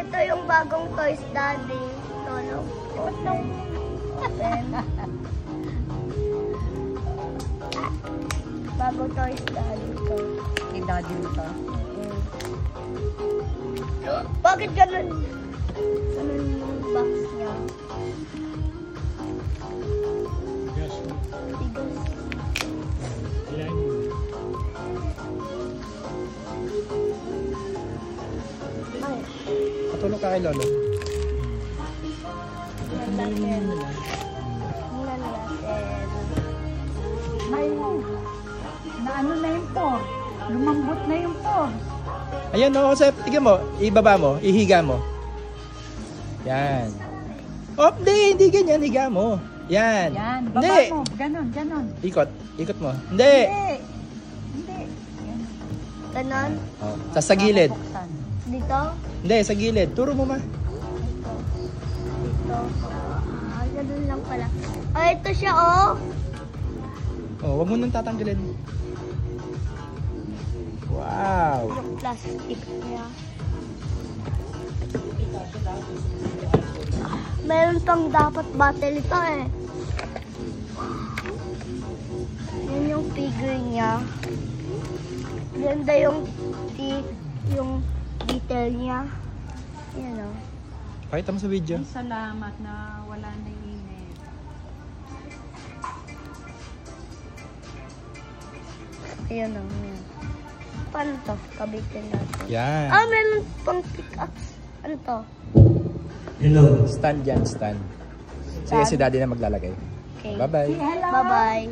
ito yung bagong toys, Daddy. Lolo. Open. Open. Bagong toys, Daddy. Ito. Kay Daddy mo to. Bakit ganun? Ganun yung box niya? Bigas. Bigas. Ayan. Ay. Patulong ka kay Lolo. Tingnan natin. Ay, na ano na yung por. Lumambot na yung por. Ayan o, Joseph. Tignan mo. Ibaba mo. Ihiga mo. Yan. Oh, hindi ganyan. Higa mo. Yan. Yan, baba Hindi. mo. Ganon, ganon. Ikot. Ikot mo. Hindi. Hindi. Yan. Ganon? Oh, sa gilid. Bubuksan. Dito? Hindi, sa gilid. Turo mo ma. Ito. Ito. Ah, ganun lang pala. Ah, ito siya, oh. Oh, wag mo nang tatanggalin. Wow. Yung plastic niya. Meron pang dapat battle ito eh. Yan yung figure niya. Ganda yung detail niya. Yan o. Pakita mo sa video. Ay, salamat na wala na yung init. Ayan o. Paano to? Kabitin natin. Yan. Ah, meron pang pickaxe. Ano to? Hello. Stand yan, stand. Sige, si Daddy na maglalagay. Okay. Bye-bye. Hello. Bye-bye.